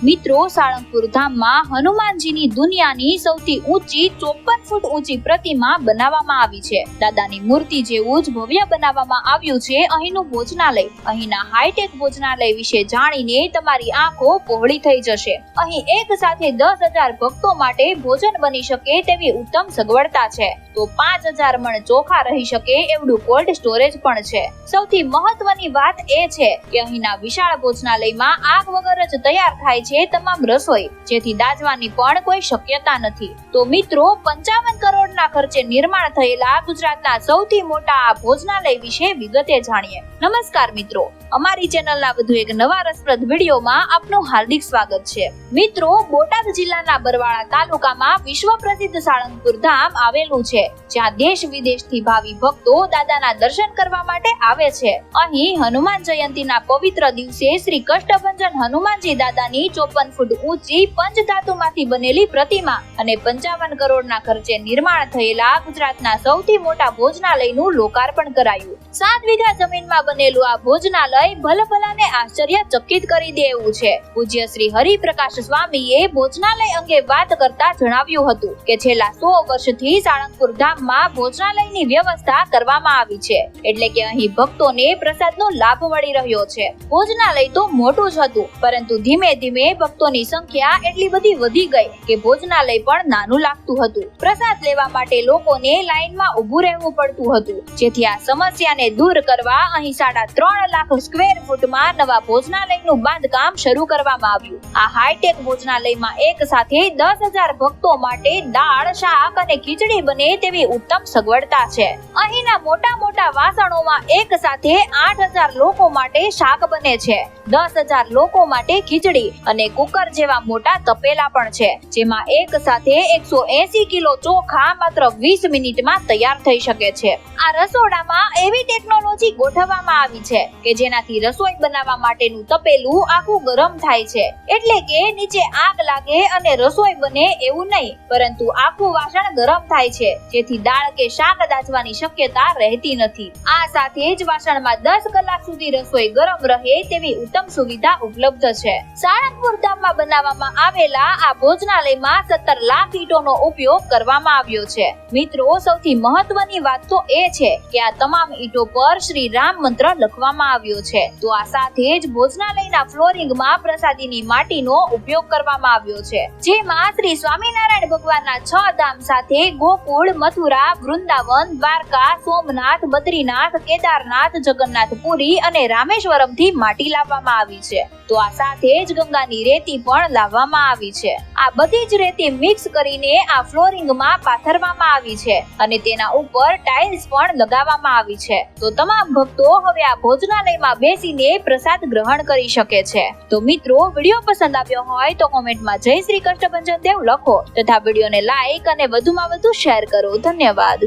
મિત્રો, સાળંગપુર ધામમાં હનુમાનજીની દુનિયાની સૌથી ઊંચી 54 ફૂટ ઊંચી પ્રતિમા બનાવવામાં આવી છે. દાદાની મૂર્તિ જેવું જ ભવ્ય બનાવવામાં આવ્યું છે અહીંનું ભોજનાલય. અહીંના હાઈટેક ભોજનાલય વિશે જાણીને તમારી આંખો પહોળી થઈ જશે. અહીં એક સાથે 10,000 ભક્તો માટે ભોજન બની શકે તેવી ઉત્તમ સગવડતા છે. તો 5,000 મણ ચોખા રહી શકે એવડું કોલ્ડ સ્ટોરેજ પણ છે. સૌથી મહત્વની વાત એ છે કે અહીંના વિશાળ ભોજનાલયમાં આગ વગર જ તૈયાર થાય છે તમામ રસોઈ, જેથી દાઝવાની પણ કોઈ શક્યતા નથી. તો મિત્રો, 55 કરોડના ખર્ચે નિર્માણ થયેલા ગુજરાતના સૌથી મોટા આ ભોજનાલય વિશે વિગતે જાણીએ. નમસ્કાર મિત્રો, અમારી ચેનલના વધુ એક નવા રસપ્રદ વિડીયોમાં આપનું હાર્દિક સ્વાગત છે. મિત્રો, બોટાદ જિલ્લાના બરવાળા તાલુકામાં વિશ્વ પ્રસિદ્ધ સાળંગપુર ધામ આવેલું છે, જ્યાં દેશ વિદેશથી ભાવિ ભક્તો દાદાના દર્શન કરવા માટે આવે છે. અહીં હનુમાન જયંતીના પવિત્ર દિવસે શ્રી કષ્ટભંજન હનુમાનજી દાદાની 54 ફૂટ ઊંચી પંચધાતુમાંથી બનેલી પ્રતિમા અને 55 કરોડના ખર્ચે નિર્માણ થયેલા ગુજરાતના સૌથી મોટા ભોજનાલયનું લોકાર્પણ કરાયું. 7 વીઘા જમીનમાં બનેલું આ ભોજનાલય ભલભલાને આશ્ચર્યચકિત કરી દે એવું છે. પૂજ્ય શ્રી હરિપ્રકાશ સ્વામીએ ભોજનાલય અંગે વાત કરતા જણાવ્યું હતું કે છેલ્લા 100 વર્ષથી સાળંગપુર ધામમાં ભોજનાલયની વ્યવસ્થા કરવામાં આવી છે, એટલે કે અહીં ભક્તોને પ્રસાદનો લાભ મળી રહ્યો છે. ભોજનાલય તો મોટું જ હતું, પરંતુ ધીમે ધીમે ભક્તોની સંખ્યા એટલી બધી વધી ગઈ કે ભોજનાલય પણ નાનું લાગતું હતું. પ્રસાદ લેવા માટે લોકોને લાઈનમાં ઊભું રહેવું પડતું હતું, જેથી આ સમસ્યાને દૂર કરવા અહીં 3.5 લાખ સ્ક્વેર ફૂટમાં નવા ભોજનાલયનું બાંધકામ શરૂ કરવામાં આવ્યું. આ હાઈટેક ભોજનાલયમાં એક સાથે 10,000 ભક્તો માટે દાળ, શાક અને ખીચડી બને તેવી ઉત્તમ સગવડતા છે. અહીંના મોટા મોટા વાસણોમાં એક સાથે 8,000 લોકો માટે શાક બને છે, 10,000 લોકો માટે ખીચડી અને કુકર જેવા મોટા તપેલા પણ છે, જેમાં એક સાથે 180 કિલો ચોખા માત્ર 20 મિનિટમાં તૈયાર થઈ શકે છે. આ રસોડામાં એવી ટેકનોલોજી ગોઠવવામાં આવી છે કે જેનાથી રસોઈ બનાવવા માટેનું તપેલું આખું ગરમ થાય છે, એટલે કે નીચે આગ લાગે અને રસોઈ બને એવું નહીં, પરંતુ આખું વાસણ ગરમ થાય છે, જેથી દાળ કે શાક દાઝવાની શક્યતા રહેતી નથી. આ સાથે જ વાસણમાં 10 કલાક સુધી રસોઈ ગરમ રહે તેવી ઉત્તમ સુવિધા ઉપલબ્ધ છે. સાળંગપુર ધામમાં બનાવવામાં આવેલા આ ભોજનાલયમાં 17 લાખ ઈંટોનો ઉપયોગ કરવામાં આવ્યો છે. મિત્રો, સૌથી મહત્વની વાત તો એ છે કે આ તમામ ઈંટો પર શ્રી રામ મંત્ર લખવામાં આવ્યો છે. તો આ સાથે જ ભોજનાલયના ફ્લોરિંગમાં પ્રસાદીની માટીનો ઉપયોગ કરવામાં આવ્યો છે, જેમાં શ્રી સ્વામિનારાયણ ભગવાનના 6 ધામ સાથે ગોકુળ, મથુરા, વૃંદાવન, દ્વારકા, સોમનાથ, બદ્રીનાથ, કેદારનાથ, જગન્નાથપુરી અને રામેશ્વરમથી માટી લાવવામાં આવી છે. તો આ સાથે જ ગંગાની રેતી પણ લાવવામાં આવી છે. આ બધી જ રેતી મિક્સ કરીને આ ફ્લોરિંગમાં પાથરવામાં આવી છે અને તેના ઉપર ટાઇલ્સ પણ લગાવવામાં આવી છે. તો તમામ ભક્તો હવે આ ભોજનાલયમાં બેસીને પ્રસાદ ગ્રહણ કરી શકે છે. તો મિત્રો, વિડીયો પસંદ આવ્યો હોય તો કોમેન્ટમાં જય શ્રી કષ્ટભંજન દેવ લખો તથા વિડીયોને લાઈક અને વધુમાં વધુ શેર કરો. ધન્યવાદ.